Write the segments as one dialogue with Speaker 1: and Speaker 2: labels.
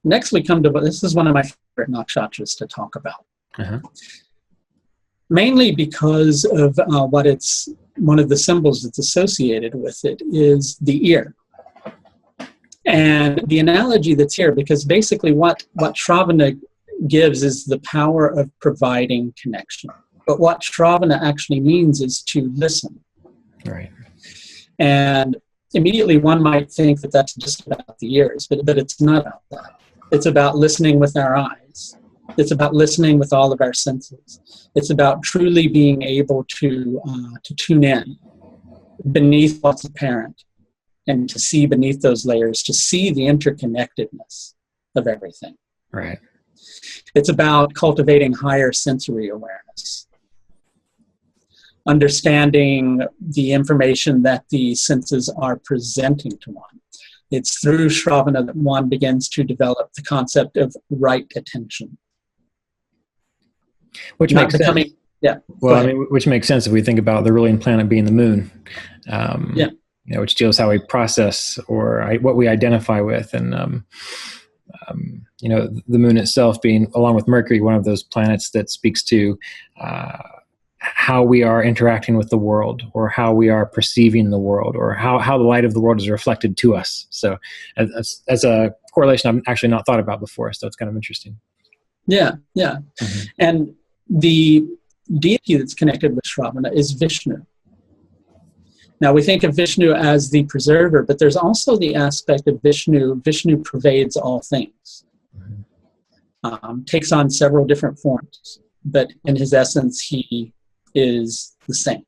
Speaker 1: Next, we come to, this is one of my favorite nakshatras to talk about.
Speaker 2: Uh-huh.
Speaker 1: Mainly because of one of the symbols that's associated with it is the ear. And the analogy that's here, because basically what Sravana gives is the power of providing connection. But what Sravana actually means is to listen.
Speaker 2: Right.
Speaker 1: And immediately one might think that that's just about the ears, but it's not about that. It's about listening with our eyes. It's about listening with all of our senses. It's about truly being able to tune in beneath what's apparent and to see beneath those layers, to see the interconnectedness of everything.
Speaker 2: Right.
Speaker 1: It's about cultivating higher sensory awareness, understanding the information that the senses are presenting to one. It's through Sravana that one begins to develop the concept of right attention.
Speaker 2: Which makes sense.
Speaker 1: Yeah.
Speaker 2: Well, I mean, which makes sense if we think about the ruling planet being the moon.
Speaker 1: Yeah.
Speaker 2: You know, which deals how we process or what we identify with, and you know, the moon itself being, along with Mercury, one of those planets that speaks to how we are interacting with the world, or how we are perceiving the world, or how the light of the world is reflected to us. So, as a correlation, I've actually not thought about before. So it's kind of interesting.
Speaker 1: Yeah, yeah,
Speaker 2: Mm-hmm.
Speaker 1: and the deity that's connected with Sravana is Vishnu. Now, we think of Vishnu as the preserver, but there's also the aspect of Vishnu. Vishnu pervades all things, takes on several different forms, but in his essence, he is the same.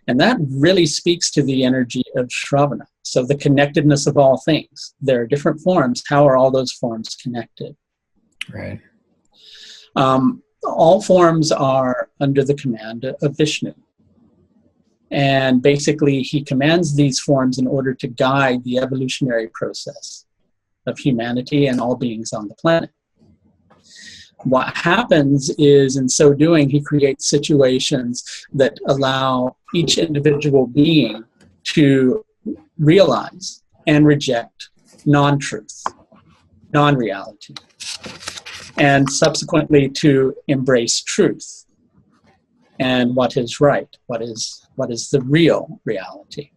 Speaker 1: And that really speaks to the energy of Sravana. So the connectedness of all things. There are different forms. How are all those forms connected?
Speaker 2: Right.
Speaker 1: All forms are under the command of Vishnu. And basically, he commands these forms in order to guide the evolutionary process of humanity and all beings on the planet. What happens is, in so doing, he creates situations that allow each individual being to realize and reject non-truth, non-reality, and subsequently to embrace truth and what is right, what is the real reality.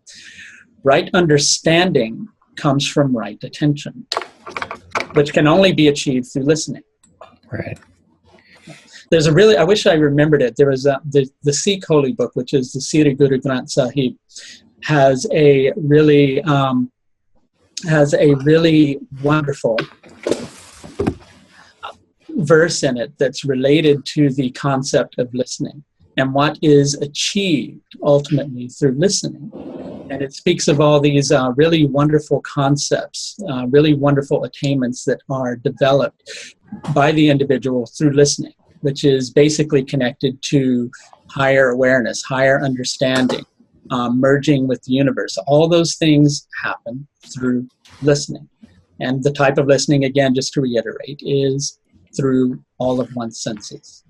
Speaker 1: Right understanding comes from right attention, which can only be achieved through listening.
Speaker 2: Right.
Speaker 1: There's a really, I wish I remembered it. There was the Sikh holy book, which is the Sri Guru Granth Sahib, has a really wonderful verse in it that's related to the concept of listening and what is achieved ultimately through listening. And it speaks of all these really wonderful concepts, really wonderful attainments that are developed by the individual through listening, which is basically connected to higher awareness, higher understanding, merging with the universe. All those things happen through listening. And the type of listening, again, just to reiterate, is through all of one's senses,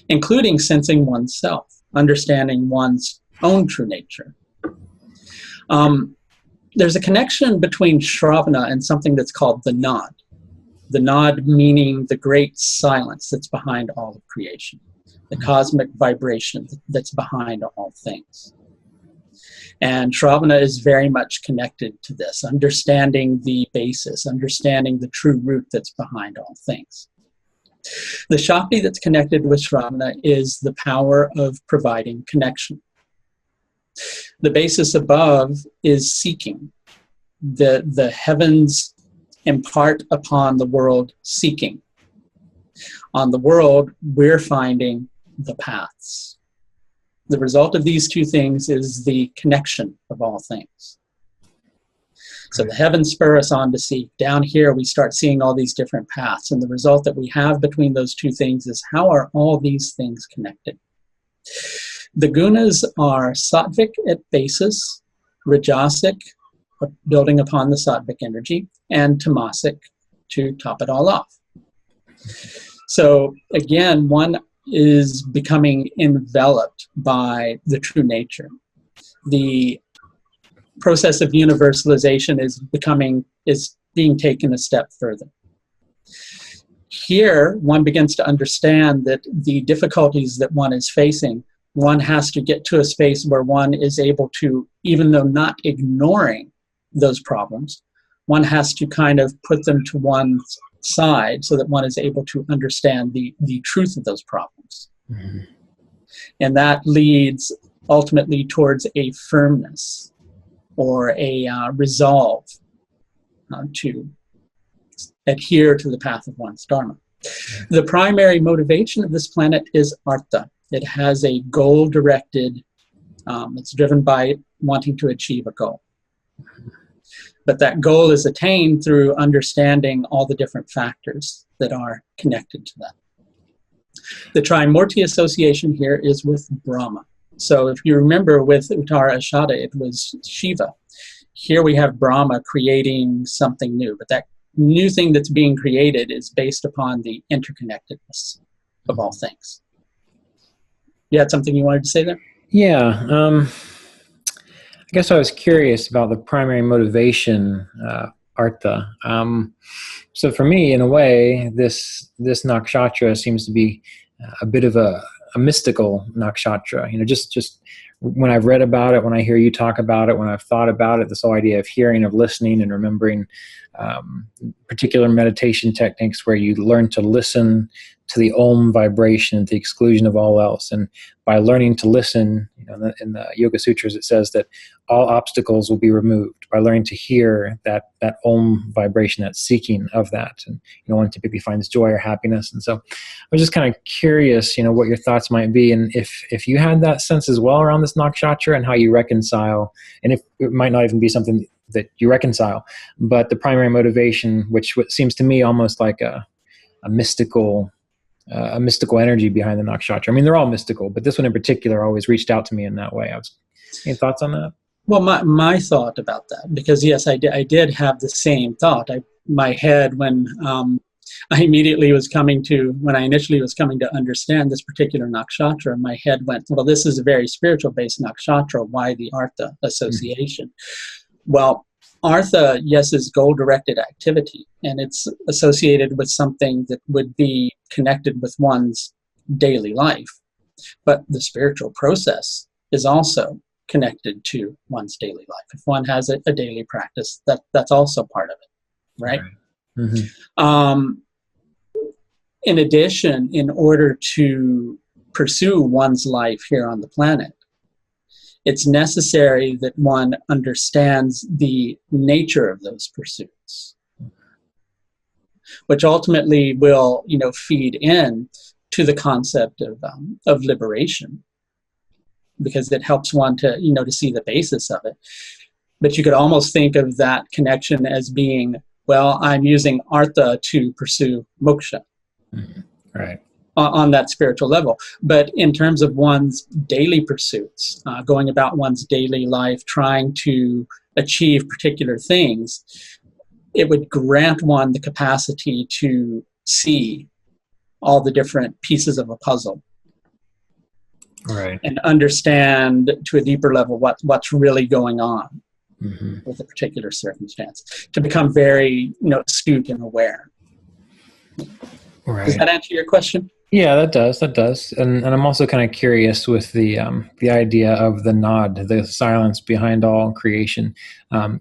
Speaker 1: including sensing oneself, understanding one's own true nature. There's a connection between Sravana and something that's called the nod. The nod meaning the great silence that's behind all of creation, the cosmic vibration that's behind all things. And Sravana is very much connected to this, understanding the basis, understanding the true root that's behind all things. The Shakti that's connected with Sravana is the power of providing connection. The basis above is seeking. The heavens impart upon the world seeking. On the world, we're finding the paths. The result of these two things is the connection of all things. So the heavens spur us on to seek. Down here, we start seeing all these different paths. And the result that we have between those two things is, how are all these things connected? The gunas are sattvic at basis, rajasic, building upon the sattvic energy, and tamasic to top it all off. So again, one is becoming enveloped by the true nature. The process of universalization is being taken a step further. Here, one begins to understand that the difficulties that one is facing, one has to get to a space where one is able to, even though not ignoring those problems, one has to kind of put them to one side so that one is able to understand the truth of those problems. Mm-hmm. And that leads ultimately towards a firmness or a resolve to adhere to the path of one's dharma. The primary motivation of this planet is artha. It has a goal-directed, it's driven by wanting to achieve a goal. But that goal is attained through understanding all the different factors that are connected to that. The Trimurti association here is with Brahma. So if you remember with Uttara Ashada, it was Shiva. Here we have Brahma creating something new, but that new thing that's being created is based upon the interconnectedness of all things. You had something you wanted to say there?
Speaker 2: Yeah. I guess I was curious about the primary motivation, artha. So for me, in a way, this nakshatra seems to be a bit of a mystical nakshatra. You know, just when I've read about it, when I hear you talk about it, when I've thought about it, this whole idea of hearing, of listening, and remembering particular meditation techniques where you learn to listen to the Om vibration at the exclusion of all else. And by learning to listen, you know, in the Yoga Sutras, it says that all obstacles will be removed by learning to hear that Om vibration, that seeking of that. And, you know, one typically finds joy or happiness. And so I was just kind of curious, you know, what your thoughts might be. And if you had that sense as well around this nakshatra and how you reconcile, and if it might not even be something that you reconcile, but the primary motivation, which seems to me almost like a mystical energy behind the nakshatra. I mean, they're all mystical, but this one in particular always reached out to me in that way. Any thoughts on that?
Speaker 1: Well, my thought about that, because yes, I did have the same thought. My head, when I initially was coming to understand this particular nakshatra, my head went, well, this is a very spiritual based nakshatra. Why the artha association? Mm-hmm. Well, artha, yes, is goal-directed activity, and it's associated with something that would be connected with one's daily life. But the spiritual process is also connected to one's daily life. If one has a daily practice, that's also part of it, right? Mm-hmm. In addition, in order to pursue one's life here on the planet, it's necessary that one understands the nature of those pursuits, which ultimately will, you know, feed in to the concept of liberation, because it helps one to, you know, to see the basis of it. But you could almost think of that connection as being, well, I'm using artha to pursue moksha. Mm-hmm. Right. On that spiritual level. But in terms of one's daily pursuits, going about one's daily life, trying to achieve particular things, it would grant one the capacity to see all the different pieces of a puzzle. Right. And understand to a deeper level what's really going on mm-hmm. with a particular circumstance, to become very, you know, astute and aware. Right. Does that answer your question?
Speaker 2: Yeah, that does. And I'm also kind of curious with the idea of the nod, the silence behind all creation.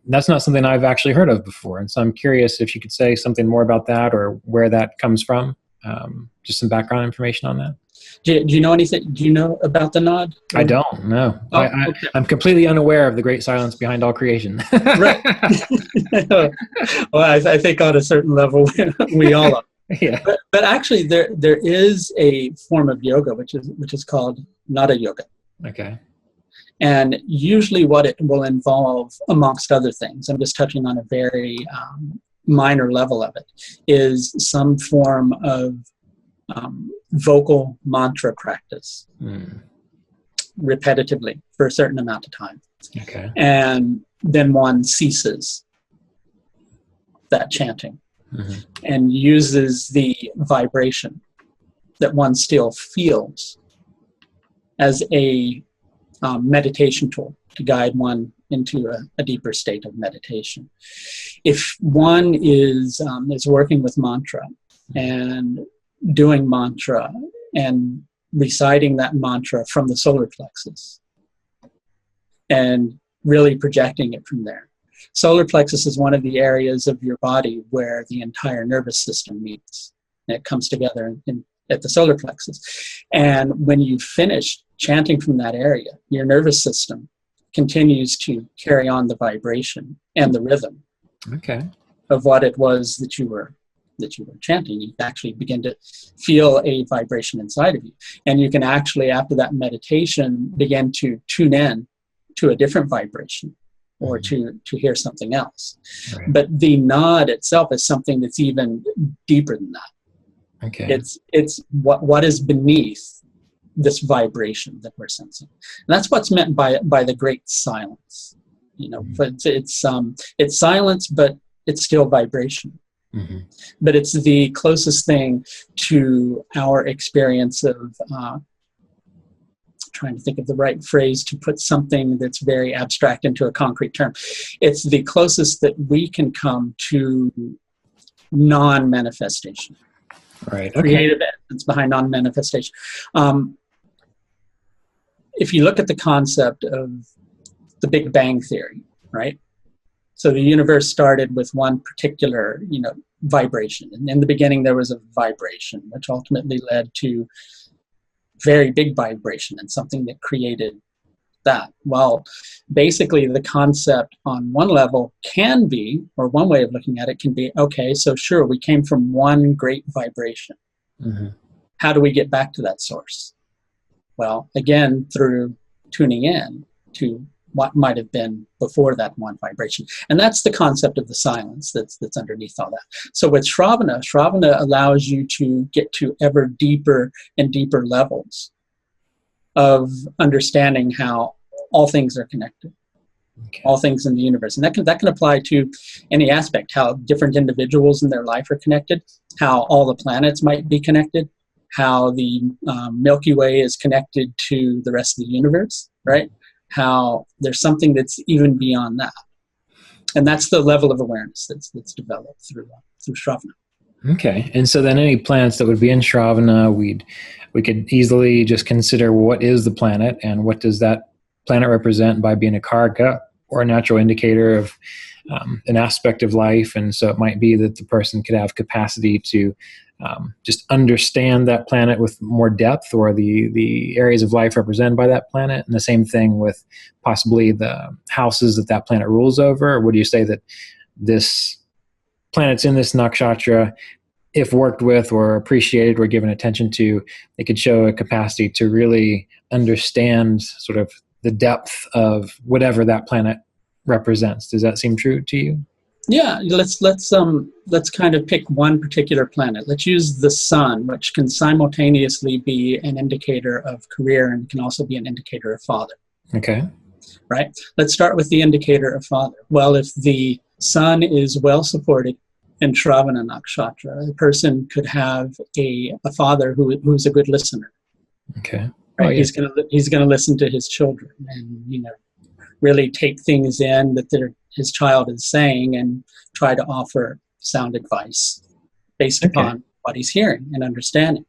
Speaker 2: That's not something I've actually heard of before. And so I'm curious if you could say something more about that or where that comes from. Just some background information on that.
Speaker 1: Do you know anything? Do you know about the nod?
Speaker 2: I don't, no. Oh, okay. I'm completely unaware of the great silence behind all creation.
Speaker 1: Right. Well, I think on a certain level, we all are. Yeah. But actually, there is a form of yoga which is called nada yoga. Okay. And usually, what it will involve, amongst other things, I'm just touching on a very minor level of it, is some form of vocal mantra practice repetitively for a certain amount of time. Okay. And then one ceases that chanting. Mm-hmm. And uses the vibration that one still feels as a meditation tool to guide one into a deeper state of meditation. If one is working with mantra, and doing mantra and reciting that mantra from the solar plexus and really projecting it from there. Solar plexus is one of the areas of your body where the entire nervous system meets. And it comes together at the solar plexus. And when you finish chanting from that area, your nervous system continues to carry on the vibration and the rhythm of what it was that you were chanting. You actually begin to feel a vibration inside of you. And you can actually, after that meditation, begin to tune in to a different vibration or to hear something else. Right. But the nod itself is something that's even deeper than that.
Speaker 2: Okay.
Speaker 1: It's what is beneath this vibration that we're sensing. And that's what's meant by the great silence. You know, but it's silence, but it's still vibration. Mm-hmm. But it's the closest thing to our experience of trying to think of the right phrase to put something that's very abstract into a concrete term. It's the closest that we can come to non-manifestation.
Speaker 2: Right. Okay.
Speaker 1: Creative essence behind non-manifestation. If you look at the concept of the Big Bang Theory, right? So the universe started with one particular, vibration. And in the beginning, there was a vibration, which ultimately led to very big vibration and something that created that. Well, basically, the concept on one level can be, or one way of looking at it can be, okay, so sure, we came from one great vibration. Mm-hmm. How do we get back to that source? Well, again, through tuning in to what might have been before that one vibration. And that's the concept of the silence that's underneath all that. So with Sravana allows you to get to ever deeper and deeper levels of understanding how all things are connected, all things in the universe. And that can apply to any aspect, how different individuals in their life are connected, how all the planets might be connected, how the Milky Way is connected to the rest of the universe, right? How there's something that's even beyond that. And that's the level of awareness that's developed through Sravana.
Speaker 2: Okay. And so then any planets that would be in Sravana, we could easily just consider what is the planet and what does that planet represent by being a karaka or a natural indicator of an aspect of life. And so it might be that the person could have capacity to just understand that planet with more depth, or the areas of life represented by that planet. And the same thing with possibly the houses that planet rules over. Or would you say that this planets in this nakshatra, if worked with or appreciated or given attention to, they could show a capacity to really understand sort of the depth of whatever that planet represents? Does that seem true to you?
Speaker 1: Yeah, let's kind of pick one particular planet. Let's use the sun, which can simultaneously be an indicator of career and can also be an indicator of father.
Speaker 2: Okay.
Speaker 1: Right? Let's start with the indicator of father. Well, if the sun is well supported in Sravana Nakshatra, a person could have a father who's a good listener.
Speaker 2: Okay.
Speaker 1: Right? Oh, yeah. He's gonna listen to his children and really take things in that his child is saying and try to offer sound advice based upon what he's hearing and understanding.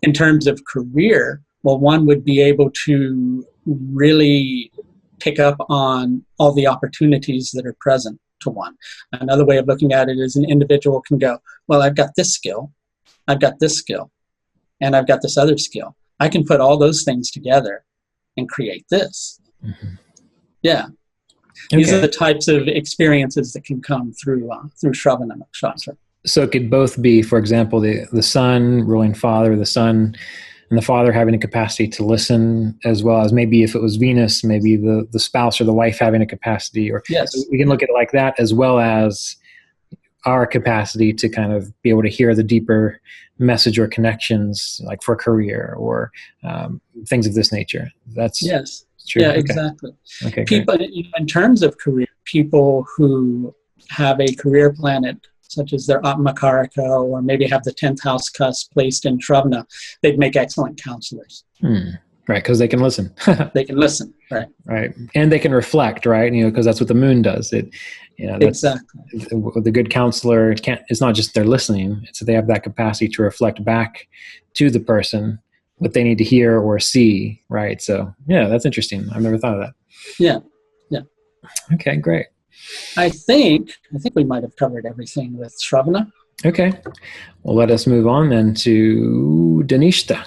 Speaker 1: In terms of career, well, one would be able to really pick up on all the opportunities that are present to one. Another way of looking at it is an individual can go, well, I've got this skill, I've got this skill, and I've got this other skill. I can put all those things together and create this. Mm-hmm. Yeah. These are the types of experiences that can come through Sravana Nakshatra.
Speaker 2: So it could both be, for example, the sun ruling father, the sun and the father having a capacity to listen, as well as maybe if it was Venus, maybe the spouse or the wife having a capacity. Or
Speaker 1: yes,
Speaker 2: we can look at it like that, as well as our capacity to kind of be able to hear the deeper message or connections, like for career or things of this nature. That's
Speaker 1: yes.
Speaker 2: True.
Speaker 1: Yeah,
Speaker 2: Okay.
Speaker 1: exactly.
Speaker 2: Okay,
Speaker 1: people, in terms of career, people who have a career planet, such as their Atmakaraka, or maybe have the 10th house cusp placed in Sravana, they'd make excellent counselors.
Speaker 2: Right, because they can listen.
Speaker 1: They can listen, right?
Speaker 2: Right, and they can reflect, right? Because that's what the moon does. That's
Speaker 1: Exactly.
Speaker 2: the good counselor. It's not just they're listening; it's that they have that capacity to reflect back to the person what they need to hear or see, right? So, yeah, that's interesting. I've never thought of that.
Speaker 1: Yeah, yeah.
Speaker 2: Okay, great.
Speaker 1: I think we might have covered everything with Sravana.
Speaker 2: Okay, well, let us move on then to Dhanishta.